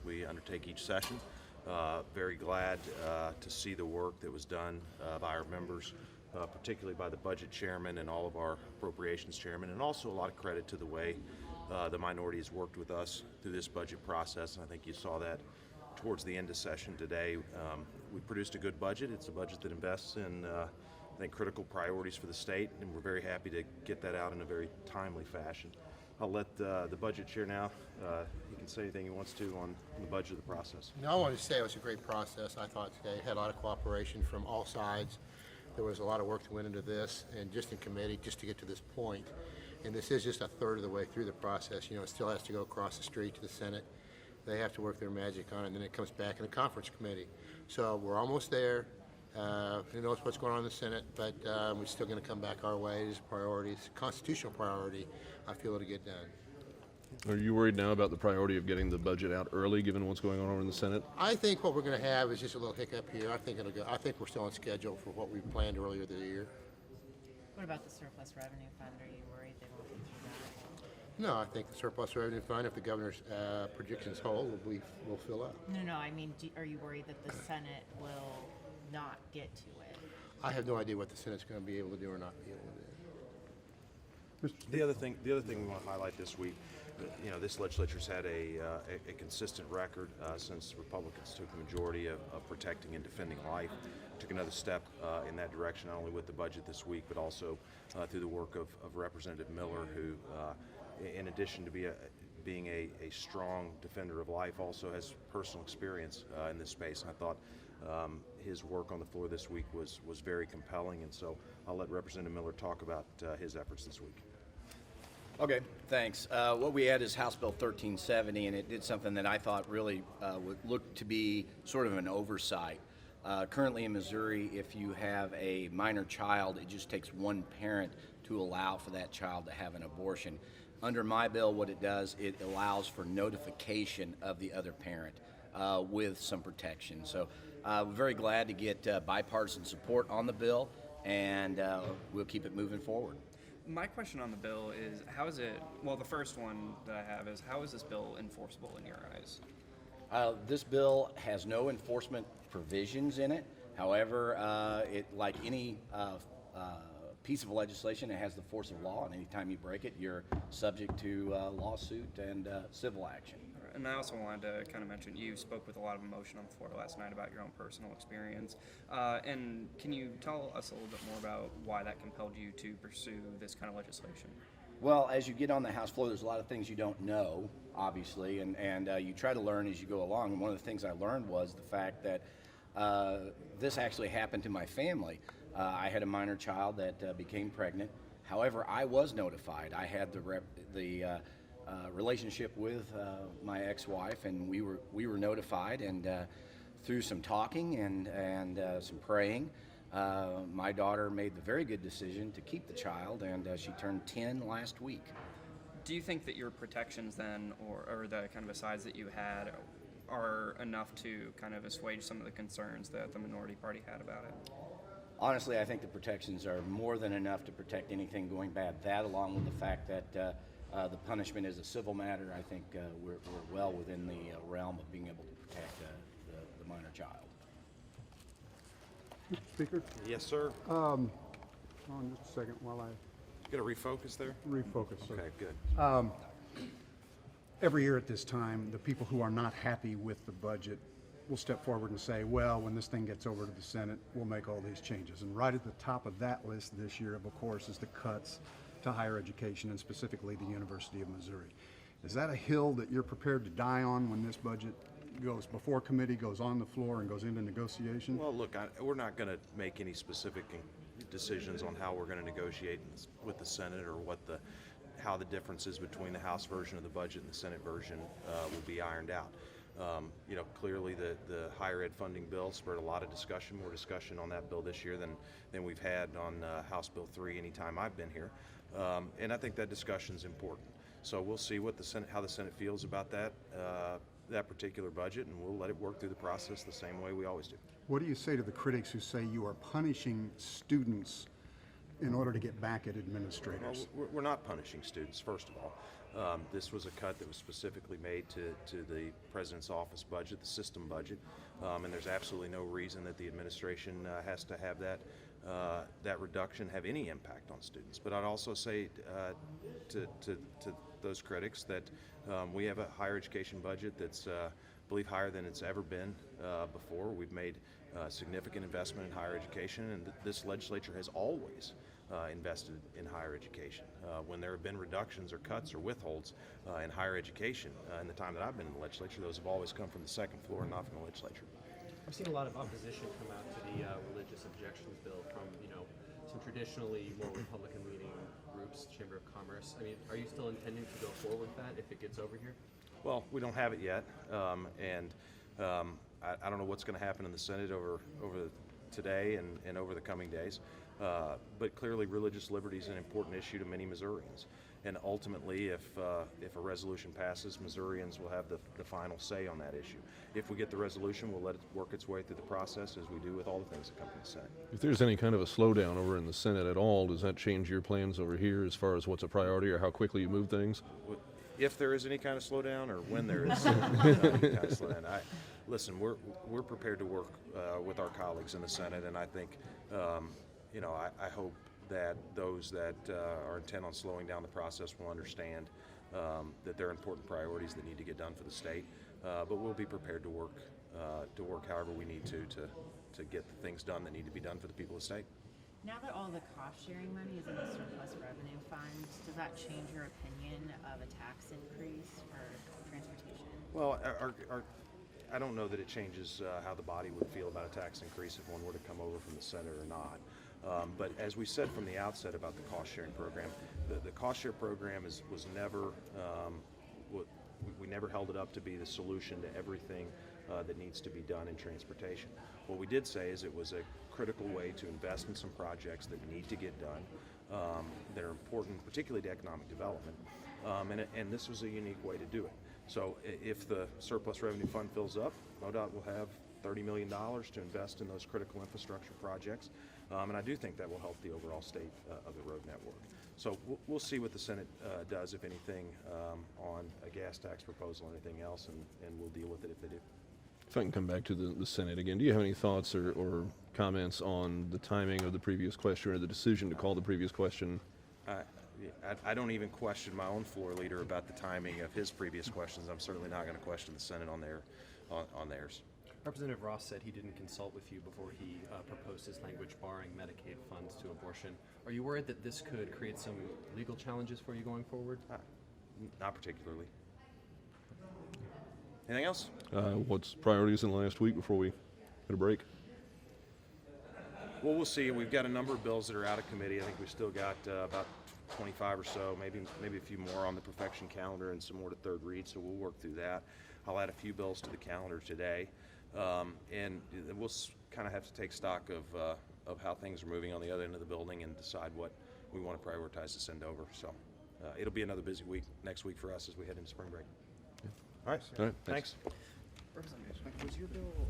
we undertake each session. Very glad to see the work that was done by our members, particularly by the budget chairman and all of our appropriations chairman, and also a lot of credit to the way the minority has worked with us through this budget process. And I think you saw that towards the end of session today. We produced a good budget. It's a budget that invests in I think critical priorities for the state, and we're very happy to get that out in a very timely fashion. I'll let the budget chair now, he can say anything he wants to on the budget of the process. No, I wanted to say it was a great process. I thought today had a lot of cooperation from all sides. There was a lot of work that went into this, and just in committee, just to get to this point. And this is just a third of the way through the process. You know, it still has to go across the street to the Senate. They have to work their magic on it, and then it comes back in the conference committee. So we're almost there. Who knows what's going on in the Senate, but we're still going to come back our way. It is a priority. It's a constitutional priority, I feel, to get done. Are you worried now about the priority of getting the budget out early, given what's going on over in the Senate? I think what we're going to have is just a little hiccup here. I think it'll go. I think we're still on schedule for what we planned earlier this year. What about the surplus revenue fund? Are you worried they won't get through that? No, I think the surplus revenue fund, if the governor's predictions hold, will fill up. No, I mean, are you worried that the Senate will not get to it? I have no idea what the Senate's going to be able to do or not be able to do. The other thing we want to highlight this week, you know, this legislature's had a consistent record since Republicans took the majority of protecting and defending life. Took another step in that direction, not only with the budget this week, but also through the work of Representative Miller, who, in addition to being a strong defender of life, also has personal experience in this space. And I thought his work on the floor this week was very compelling, and so I'll let Representative Miller talk about his efforts this week. Okay, thanks. What we had is House Bill 1370, and it did something that I thought really would look to be sort of an oversight. Currently in Missouri, if you have a minor child, it just takes one parent to allow for that child to have an abortion. Under my bill, what it does, it allows for notification of the other parent with some protection. So we're very glad to get bipartisan support on the bill, and we'll keep it moving forward. My question on the bill is, how is it, well, the first one that I have is, how is this bill enforceable in your eyes? This bill has no enforcement provisions in it. However, it, like any piece of legislation, it has the force of law, and anytime you break it, you're subject to lawsuit and civil action. And I also wanted to kind of mention, you spoke with a lot of emotion on the floor last night about your own personal experience. And can you tell us a little bit more about why that compelled you to pursue this kind of legislation? Well, as you get on the House floor, there's a lot of things you don't know, obviously, and you try to learn as you go along. And one of the things I learned was the fact that this actually happened to my family. I had a minor child that became pregnant. However, I was notified. I had the relationship with my ex-wife, and we were notified, and through some talking and some praying, my daughter made the very good decision to keep the child, and she turned 10 last week. Do you think that your protections then, or the kind of asides that you had, are enough to kind of assuage some of the concerns that the minority party had about it? Honestly, I think the protections are more than enough to protect anything going bad. That, along with the fact that the punishment is a civil matter, I think we're well within the realm of being able to protect the minor child. Mr. Speaker? Yes, sir. Hold on just a second while I You got to refocus there? refocus. Okay, good. Every year at this time, the people who are not happy with the budget will step forward and say, well, when this thing gets over to the Senate, we'll make all these changes. And right at the top of that list this year, of course, is the cuts to higher education, and specifically the University of Missouri. Is that a hill that you're prepared to die on when this budget goes before committee, goes on the floor, and goes into negotiation? Well, look, we're not going to make any specific decisions on how we're going to negotiate with the Senate, or how the differences between the House version of the budget and the Senate version will be ironed out. You know, clearly the higher ed funding bill spurred a lot of discussion, more discussion on that bill this year than we've had on House Bill 3 anytime I've been here. And I think that discussion is important. So we'll see what how the Senate feels about that particular budget, and we'll let it work through the process the same way we always do. What do you say to the critics who say you are punishing students in order to get back at administrators? Well, we're not punishing students, first of all. This was a cut that was specifically made to the president's office budget, the system budget, and there's absolutely no reason that the administration has to have that reduction have any impact on students. But I'd also say to those critics that we have a higher education budget that's, I believe, higher than it's ever been before. We've made significant investment in higher education, and this legislature has always invested in higher education. When there have been reductions or cuts or withholds in higher education in the time that I've been in the legislature, those have always come from the second floor and not from the legislature. I've seen a lot of opposition come out to the religious objections bill from, some traditionally more Republican-leaning groups, Chamber of Commerce. I mean, are you still intending to go forward with that if it gets over here? Well, we don't have it yet, and I don't know what's going to happen in the Senate over today and over the coming days. But clearly, religious liberty is an important issue to many Missourians. And ultimately, if a resolution passes, Missourians will have the final say on that issue. If we get the resolution, we'll let it work its way through the process as we do with all the things that come from the Senate. If there's any kind of a slowdown over in the Senate at all, does that change your plans over here as far as what's a priority or how quickly you move things? If there is any kind of slowdown, or when there is any kind of slowdown, listen, we're prepared to work with our colleagues in the Senate, and I think, I hope that those that are intent on slowing down the process will understand that there are important priorities that need to get done for the state. But we'll be prepared to work however we need to get the things done that need to be done for the people of the state. Now that all the cost-sharing money is in the surplus revenue fund, does that change your opinion of a tax increase for transportation? Well, I don't know that it changes how the body would feel about a tax increase if one were to come over from the Senate or not. But as we said from the outset about the cost-sharing program, the cost-share program was never, we never held it up to be the solution to everything that needs to be done in transportation. What we did say is it was a critical way to invest in some projects that need to get done, that are important, particularly to economic development, and this was a unique way to do it. So if the surplus revenue fund fills up, MoDOT will have $30 million to invest in those critical infrastructure projects, and I do think that will help the overall state of the road network. So we'll see what the Senate does, if anything, on a gas tax proposal or anything else, and we'll deal with it if they do. If I can come back to the Senate again, do you have any thoughts or comments on the timing of the previous question or the decision to call the previous question? I don't even question my own floor leader about the timing of his previous questions. I'm certainly not going to question the Senate on theirs. Representative Ross said he didn't consult with you before he proposed his language barring Medicaid funds to abortion. Are you worried that this could create some legal challenges for you going forward? Not particularly. Anything else? What's priorities in the last week before we hit a break? Well, we'll see. We've got a number of bills that are out of committee. I think we've still got about 25 or so, maybe a few more on the perfection calendar and some more to third read, so we'll work through that. I'll add a few bills to the calendar today, and we'll kind of have to take stock of how things are moving on the other end of the building and decide what we want to prioritize to send over. So it'll be another busy week next week for us as we head into spring break. All right. All right, Thanks. Representative, was your bill